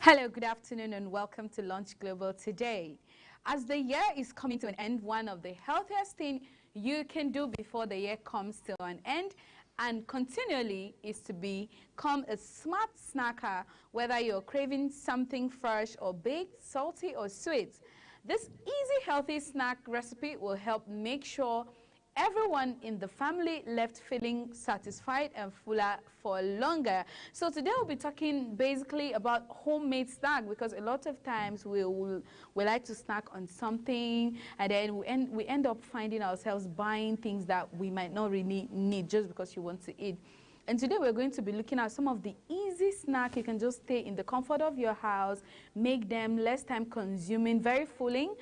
Hello, good afternoon, and welcome to Launch Global today. As the year is coming to an end, one of the healthiest things you can do before the year comes to an end and continually is to become a smart snacker, whether you're craving something fresh or baked, salty or sweet. This easy, healthy snack recipe will help make sure everyone in the family left feeling satisfied and fuller for longer. So today we'll be talking basically about homemade snack, because a lot of times we like to snack on something and then we end up finding ourselves buying things that we might not really need just because you want to eat. And today we're going to be looking at some of the easy snacks you can just stay in the comfort of your house, make them less time consuming, very filling,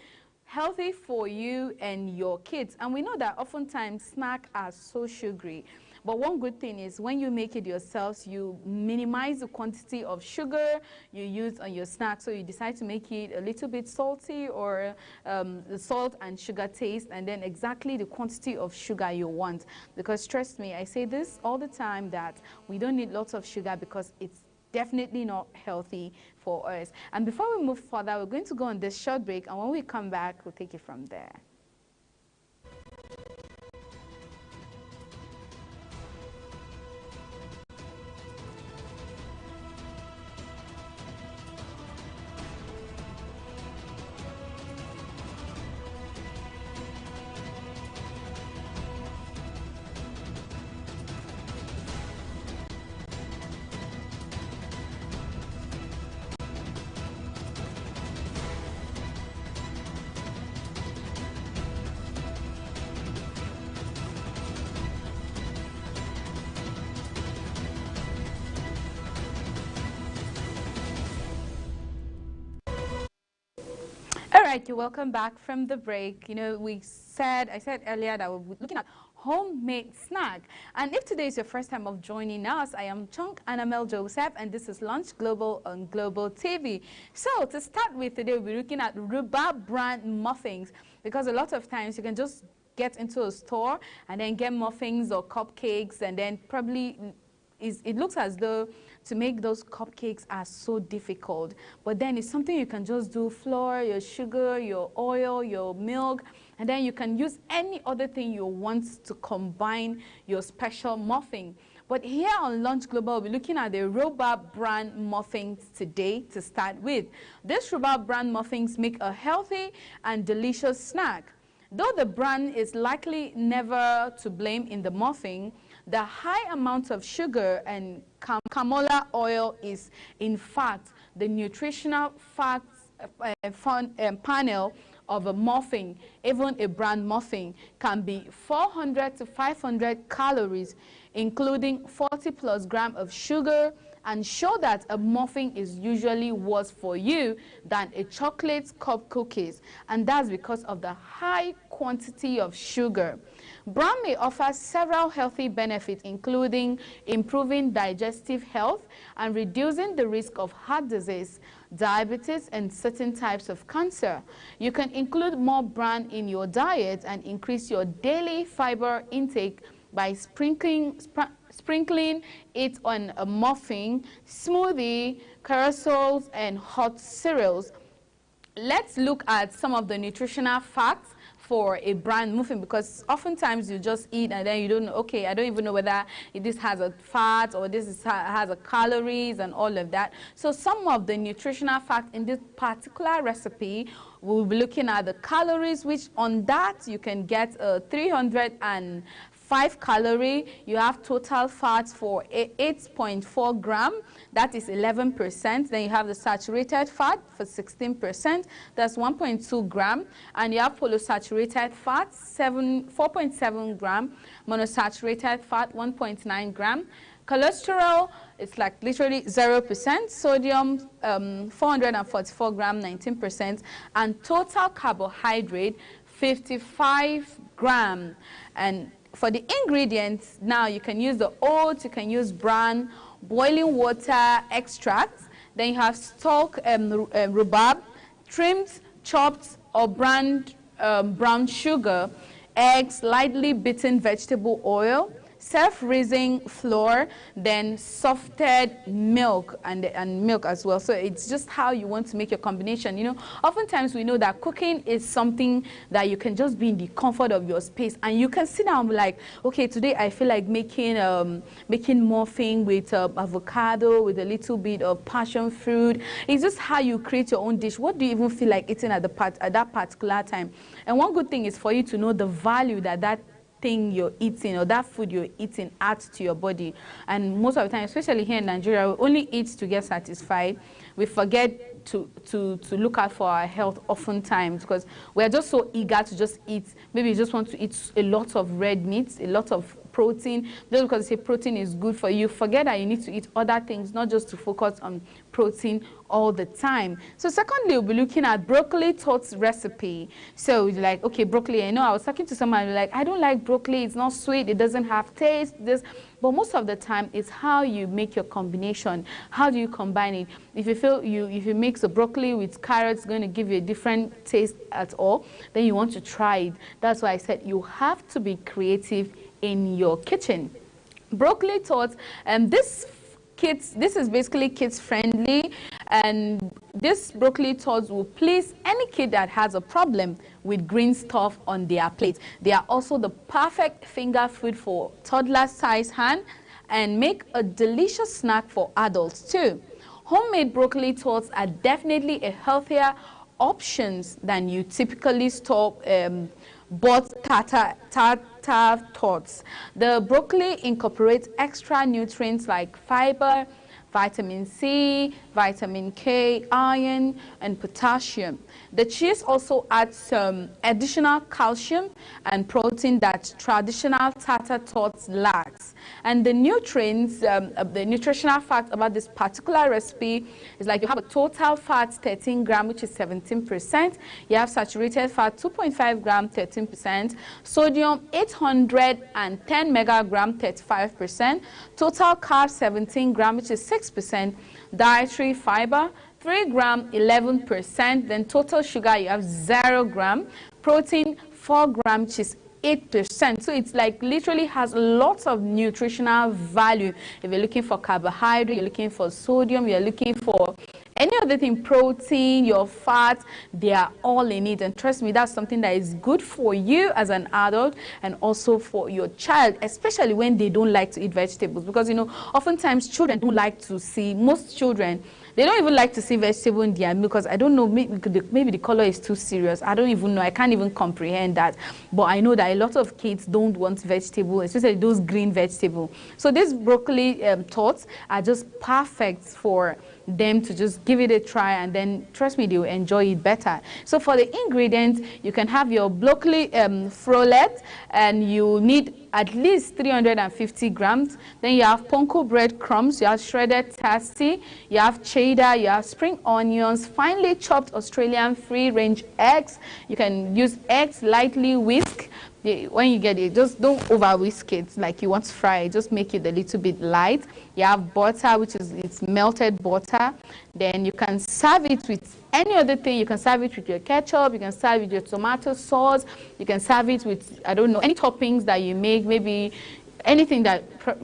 healthy for you and your kids. And we know that oftentimes snacks are so sugary. But one good thing is when you make it yourselves, you minimize the quantity of sugar you use on your snack. So you decide to make it a little bit salty or the salt and sugar taste, and then exactly the quantity of sugar you want. Because trust me, I say this all the time that we don't need lots of sugar because it's definitely not healthy for us. And before we move further, we're going to go on this short break, and when we come back, we'll take it from there. All right, you're welcome back from the break. You know, I said earlier that we're looking at homemade snack. And if today is your first time of joining us, I am Chunk Annamel Joseph, and this is Launch Global on Global TV. So to start with today, we're looking at Rhubarb brand muffins, because a lot of times you can just get into a store and then get muffins or cupcakes, and then probably it looks as though to make those cupcakes are so difficult. But then it's something you can just do: flour, your sugar, your oil, your milk, and then you can use any other thing you want to combine your special muffin. But here on Launch Global, we'll be looking at the Rhubarb brand muffins today to start with. These Rhubarb brand muffins make a healthy and delicious snack. Though the brand is likely never to blame in the muffin, the high amount of sugar and canola oil is, in fact, the nutritional facts panel of a muffin. Even a brand muffin can be 400 to 500 calories, including 40 plus grams of sugar, and show that a muffin is usually worse for you than a chocolate cup cookies, and that's because of the high quantity of sugar. Bran may offer several healthy benefits, including improving digestive health and reducing the risk of heart disease, diabetes, and certain types of cancer. You can include more bran in your diet and increase your daily fiber intake by sprinkling it on a muffin, smoothie, carousels, and hot cereals. Let's look at some of the nutritional facts for a brand muffin, because oftentimes you just eat and then you don't know, okay, I don't even know whether this has a fat or has a calories and all of that. So some of the nutritional facts in this particular recipe, we'll be looking at the calories, which on that you can get 305 calories. You have total fats for 8.4 grams, that is 11%. Then you have the saturated fat for 16%, that's 1.2 grams. And you have polysaturated fat, 4.7 grams, monosaturated fat, 1.9 grams. Cholesterol, it's like literally 0%. Sodium, 444 grams, 19%. And total carbohydrate, 55 grams. And for the ingredients, now you can use the oats, you can use bran, boiling water extracts. Then you have stalk rhubarb, trimmed, chopped or brown sugar, eggs, lightly beaten vegetable oil, self-raising flour, then softened milk and milk as well. So it's just how you want to make your combination. You know, oftentimes we know that cooking is something that you can just be in the comfort of your space, and you can sit down and be like, okay, today I feel like making muffin with avocado with a little bit of passion fruit. It's just how you create your own dish. What do you even feel like eating at that particular time? And one good thing is for you to know the value that thing you're eating or that food you're eating adds to your body. And most of the time, especially here in Nigeria, we only eat to get satisfied. We forget to look out for our health oftentimes because we're just so eager to just eat. Maybe you just want to eat a lot of red meat, a lot of protein, just because they say protein is good for you. Forget that you need to eat other things, not just to focus on protein all the time. So secondly, we'll be looking at broccoli tots recipe. So like, okay, broccoli, I know I was talking to someone like, I don't like broccoli, it's not sweet, it doesn't have taste, this. But most of the time, it's how you make your combination. How do you combine it? If you feel if you mix the broccoli with carrots, it's going to give you a different taste at all, then you want to try it. That's why I said you have to be creative in your kitchen. Broccoli tots, this is basically kids friendly, and this broccoli tots will please any kid that has a problem with green stuff on their plate. They are also the perfect finger food for toddler size hand and make a delicious snack for adults too. Homemade broccoli tots are definitely a healthier options than you typically store bought tartar tots. The broccoli incorporates extra nutrients like fiber, vitamin C, vitamin K, iron, and potassium. The cheese also adds some additional calcium and protein that traditional tartar tots lacks. And the nutrients, the nutritional fact about this particular recipe is like you have a total fat 13 gram, which is 17%. You have saturated fat 2.5 gram, 13%. Sodium 810 megagram, 35%. Total carbs 17 gram, which is 6%. Dietary fiber 3 gram, 11%. Then total sugar you have 0 gram. Protein 4 gram, which is 8%. So it's like literally has lots of nutritional value. If you're looking for carbohydrate, you're looking for sodium, you're looking for any other thing, protein, your fat, they are all in it. And trust me, that's something that is good for you as an adult and also for your child, especially when they don't like to eat vegetables. Because, you know, oftentimes children don't like to see, most children, they don't even like to see vegetable in their milk because I don't know, maybe the color is too serious. I don't even know. I can't even comprehend that. But I know that a lot of kids don't want vegetable, especially those green vegetables. So these broccoli tots are just perfect for them to just give it a try, and then trust me, they will enjoy it better. So for the ingredients, you can have your broccoli frolette, and you need at least 350 grams. Then you have panko bread crumbs, you have shredded tasty, you have cheddar, you have spring onions, finely chopped Australian free-range eggs. You can use eggs, lightly whisk. When you get it, just don't over whisk it like you want to fry it. Just make it a little bit light. You have butter, which is it's melted butter. Then you can serve it with any other thing. You can serve it with your ketchup. You can serve it with your tomato sauce. You can serve it with, I don't know, any toppings that you make. Maybe anything that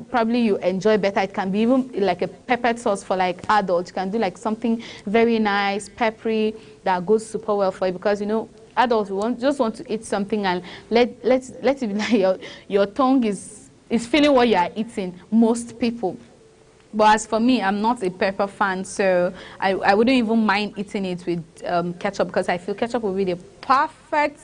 probably you enjoy better. It can be even like a pepper sauce for like adults. You can do like something very nice, peppery, that goes super well for you, because you know adults just want to eat something and let it be like your tongue is feeling what you are eating, most people. But as for me, I'm not a pepper fan, so I wouldn't even mind eating it with ketchup, because I feel ketchup would be the perfect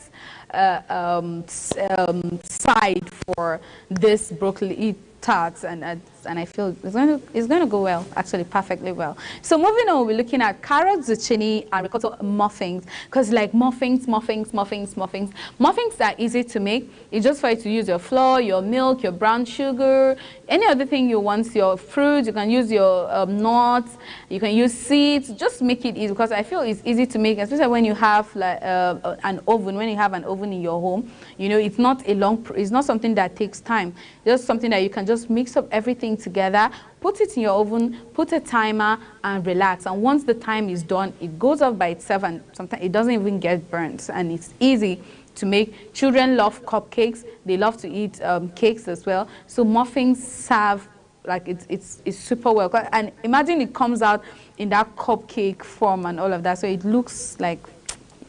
side for this broccoli tarts, and I feel it's going to go well, actually perfectly well. So moving on, we're looking at carrot, zucchini, and ricotta muffins, because like muffins are easy to make. It's just for you to use your flour, your milk, your brown sugar, any other thing you want, your fruit. You can use your nuts, you can use seeds. Just make it easy, because I feel it's easy to make, especially when you have like an oven. When you have an oven in your home, you know it's not something that takes time. Just something that you can just mix up everything together, put it in your oven, put a timer, and relax. And once the time is done, it goes off by itself, and sometimes it doesn't even get burnt, and it's easy to make. Children love cupcakes. They love to eat cakes as well. So muffins serve like it's super well. And imagine it comes out in that cupcake form and all of that. So it looks like,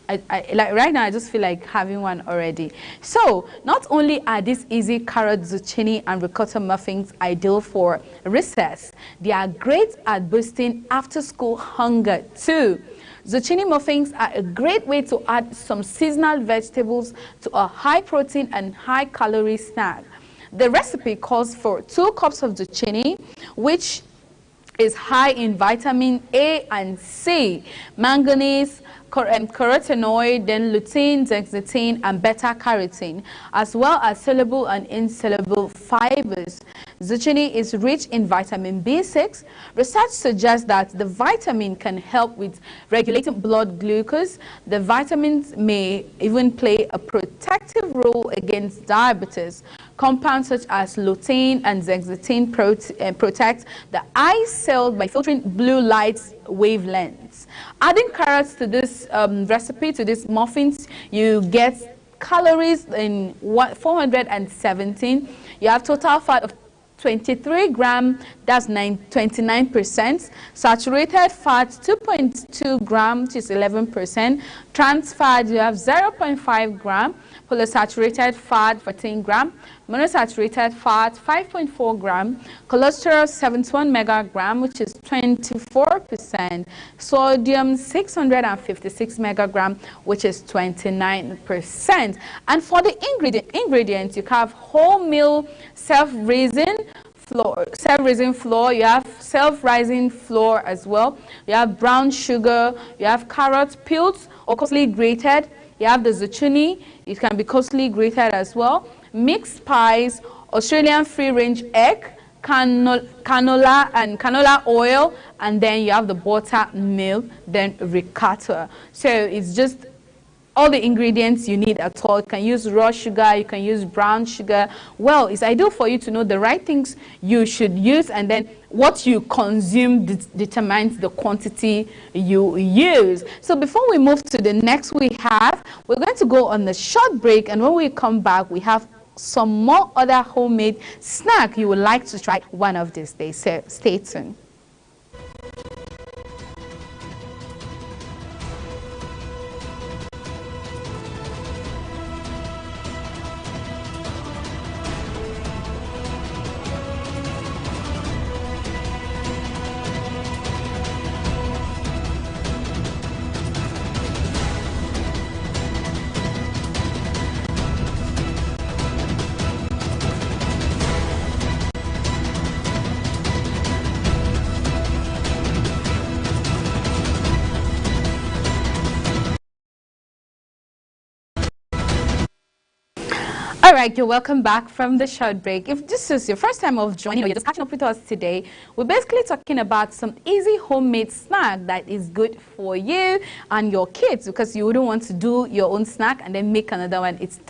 like right now I just feel like having one already. So not only are these easy carrot, zucchini and ricotta muffins ideal for recess, they are great at boosting after school hunger too. Zucchini muffins are a great way to add some seasonal vegetables to a high protein and high calorie snack. The recipe calls for 2 cups of zucchini, which is high in vitamin A and C, manganese, carotenoid, then lutein, zeaxanthin, and beta-carotene, as well as soluble and insoluble fibers. Zucchini is rich in vitamin B6. Research suggests that the vitamin can help with regulating blood glucose. The vitamins may even play a protective role against diabetes. Compounds such as lutein and zeaxanthin protect the eye cell by filtering blue light wavelengths. Adding carrots to this recipe, to these muffins, you get calories in 417. You have total fat of 23 gram, that's 29%. Saturated fat, 2.2 gram, which is 11%. Trans fat, you have 0.5 gram. Polysaturated fat, 14 gram. Monosaturated fat, 5.4 gram. Cholesterol, 71 megagram, which is 24%. Sodium, 656 megagram, which is 29%. And for the ingredients, you have wholemeal self-raising flour, you have self-rising flour as well, you have brown sugar, you have carrot peeled or coarsely grated, you have the zucchini, it can be coarsely grated as well, mixed spice, Australian free-range egg, canola oil, and then you have the buttermilk, then ricotta. So it's just all the ingredients you need at all. You can use raw sugar, you can use brown sugar. Well, it's ideal for you to know the right things you should use, and then what you consume determines the quantity you use. So before we move to the next we're going to go on a short break, and when we come back, we have some more other homemade snack you would like to try one of these days. So stay tuned. All right, you're welcome back from the short break. If this is your first time of joining or you're just catching up with us today, we're basically talking about some easy homemade snack that is good for you and your kids, because you wouldn't want to do your own snack and then make another one. It's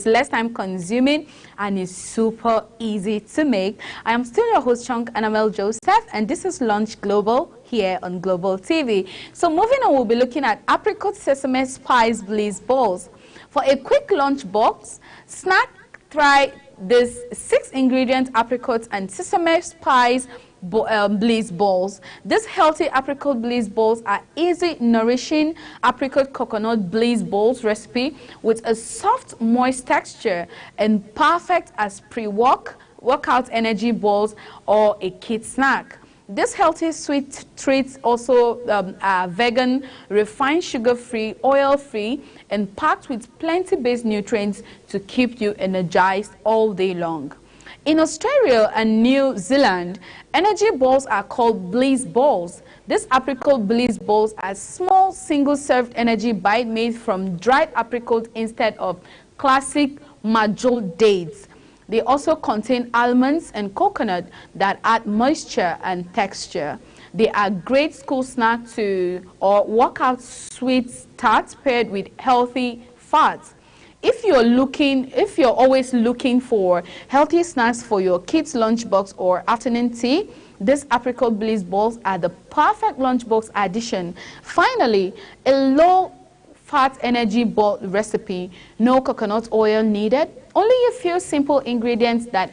less time consuming and it's super easy to make. I am still your host, Chunk Annabelle Joseph, and this is Lunch Global here on Global TV. So moving on, we'll be looking at apricot sesame spice bliss balls. For a quick lunch box snack, try this 6-ingredient apricot and sesame spice bliss balls. These healthy apricot bliss balls are easy, nourishing apricot coconut bliss balls recipe with a soft, moist texture and perfect as pre-workout energy balls or a kid snack. These healthy sweet treats also are vegan, refined sugar-free, oil-free, and packed with plenty base nutrients to keep you energized all day long. In Australia and New Zealand, energy balls are called bliss balls. These apricot bliss balls are small, single-served energy bite made from dried apricot instead of classic majol dates. They also contain almonds and coconut that add moisture and texture. They are great school snack or workout sweet tarts paired with healthy fats. If you're always looking for healthy snacks for your kids' lunchbox or afternoon tea, these apricot bliss balls are the perfect lunchbox addition. Finally, a low fat energy ball recipe. No coconut oil needed. Only a few simple ingredients that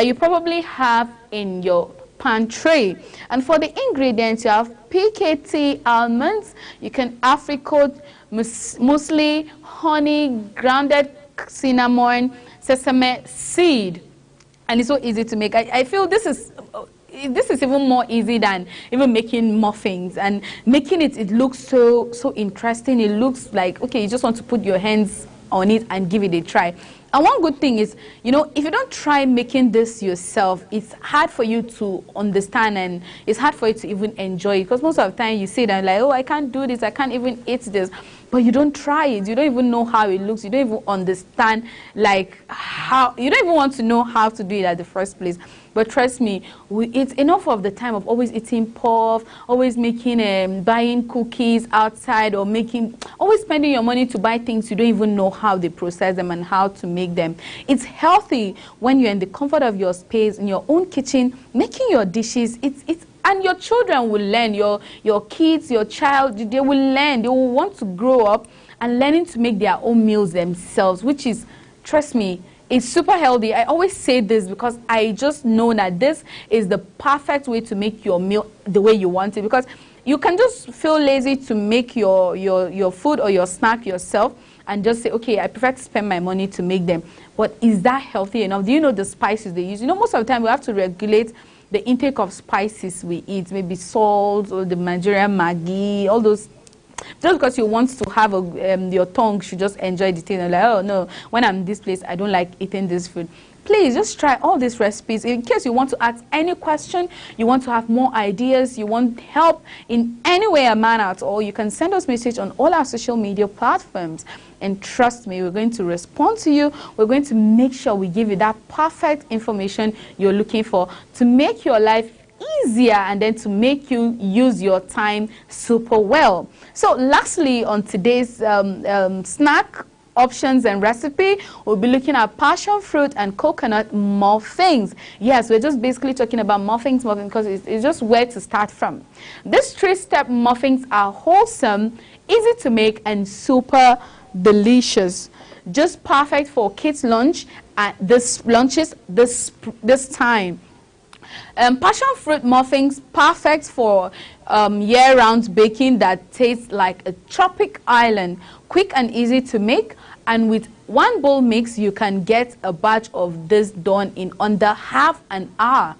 you probably have in your pantry. And for the ingredients, you have PKT almonds, you can apricot, muesli, honey, grounded cinnamon, sesame seed. And it's so easy to make. I feel this is even more easy than even making muffins, and making it looks so interesting. It looks like, okay, you just want to put your hands on it and give it a try. And one good thing is, you know, if you don't try making this yourself, it's hard for you to understand, and it's hard for you to even enjoy it, because most of the time you say that like, oh, I can't do this, I can't even eat this, but you don't try it. You don't even know how it looks. You don't even understand, like, how, you don't even want to know how to do it at the first place. But trust me, it's enough of the time of always eating puff, always making, buying cookies outside, or always spending your money to buy things you don't even know how they process them and how to make them. It's healthy when you're in the comfort of your space, in your own kitchen, making your dishes. And your children will learn, your kids, your child, they will learn. They will want to grow up and learning to make their own meals themselves, which is, trust me, it's super healthy. I always say this because I just know that this is the perfect way to make your meal the way you want it, because you can just feel lazy to make your food or your snack yourself and just say, okay, I prefer to spend my money to make them. But is that healthy enough? Do you know the spices they use? You know, most of the time we have to regulate the intake of spices we eat, maybe salt or the Nigerian Maggi, all those. Just because you want to have your tongue should just enjoy the thing, and like, oh no, when I'm in this place, I don't like eating this food. Please just try all these recipes. In case you want to ask any question, you want to have more ideas, you want help in any way or manner at all, you can send us message on all our social media platforms. And trust me, we're going to respond to you. We're going to make sure we give you that perfect information you're looking for to make your life easier, and then to make you use your time super well. So lastly, on today's snack options and recipe, we'll be looking at passion fruit and coconut muffins. Yes, we're just basically talking about muffins because it's just where to start from. These 3-step muffins are wholesome, easy to make, and super delicious. Just perfect for kids' lunch at this time. Passion fruit muffins, perfect for year-round baking that tastes like a tropic island. Quick and easy to make, and with one bowl mix, you can get a batch of this done in under half an hour.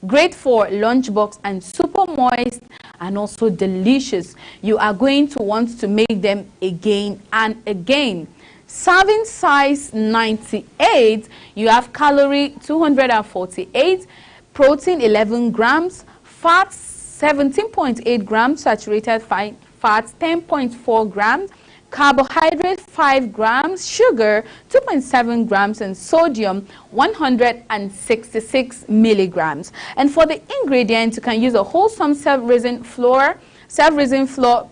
Great for lunchbox and super moist and also delicious. You are going to want to make them again and again. Serving size 98, you have calorie 248, protein 11 grams, fat 17.8 grams, saturated fat 10.4 grams, carbohydrate 5 grams, sugar 2.7 grams, and sodium 166 milligrams. And for the ingredients, you can use a wholesome self-raising flour,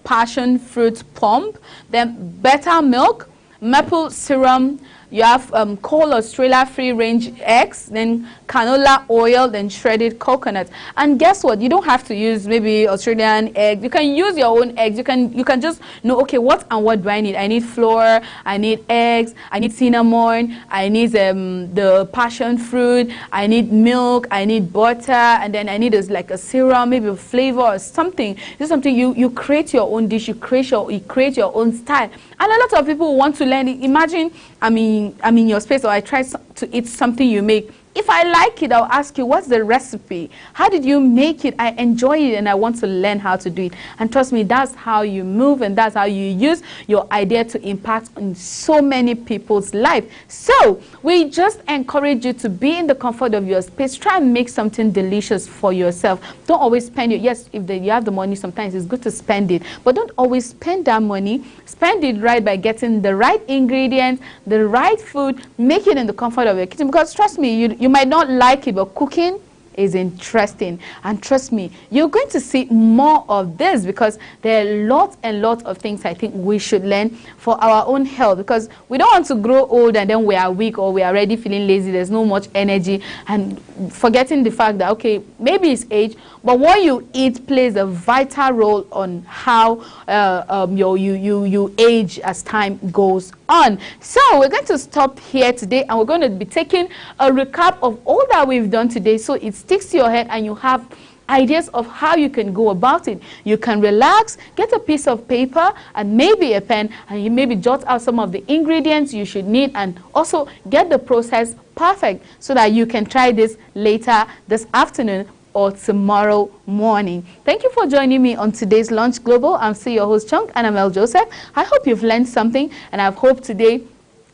passion fruit pulp, then buttermilk, maple syrup. You have cold Australia free-range eggs, then canola oil, then shredded coconut. And guess what? You don't have to use maybe Australian egg. You can use your own eggs. You can just know, okay, what do I need? I need flour, I need eggs, I need cinnamon, I need the passion fruit, I need milk, I need butter, and then I need like a syrup, maybe a flavor or something. This is something you create your own dish. You create your own style. And a lot of people want to learn it. Imagine I'm in your space, or I try to eat something you make. If I like it, I'll ask you, what's the recipe? How did you make it? I enjoy it, and I want to learn how to do it. And trust me, that's how you move, and that's how you use your idea to impact on so many people's life. So we just encourage you to be in the comfort of your space. Try and make something delicious for yourself. Don't always spend it. Yes, if you have the money, sometimes it's good to spend it. But don't always spend that money. Spend it right by getting the right ingredients, the right food. Make it in the comfort of your kitchen. Because trust me, you might not like it, but cooking is interesting. And trust me, you're going to see more of this because there are lots and lots of things I think we should learn for our own health, because we don't want to grow old and then we are weak or we are already feeling lazy, there's no much energy, and forgetting the fact that, okay, maybe it's age, but what you eat plays a vital role on how you age as time goes on. So we're going to stop here today, and we're going to be taking a recap of all that we've done today so it sticks to your head and you have ideas of how you can go about it. You can relax, get a piece of paper and maybe a pen, and you maybe jot out some of the ingredients you should need, and also get the process perfect so that you can try this later this afternoon or tomorrow morning. Thank you for joining me on today's Lunch Global. I'm still your host, Chunk Annabelle Joseph. I hope you've learned something, and I hope today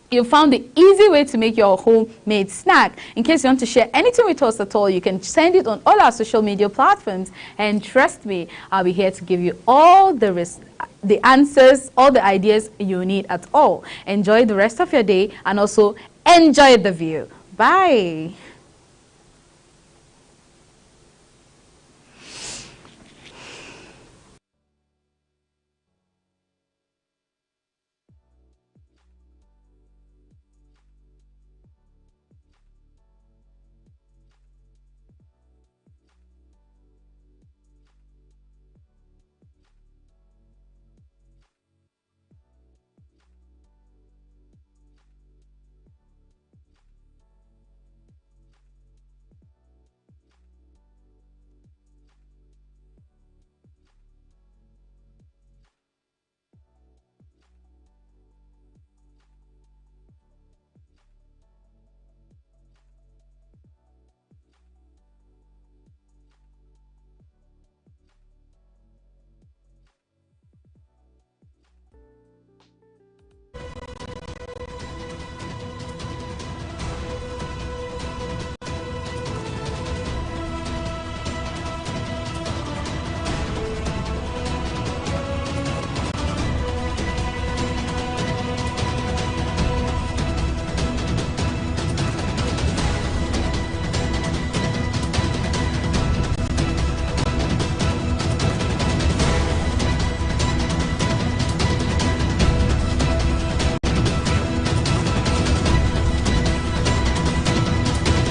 you found the easy way to make your homemade snack. In case you want to share anything with us at all, you can send it on all our social media platforms. And trust me, I'll be here to give you all the answers, all the ideas you need at all. Enjoy the rest of your day and also enjoy the view. Bye.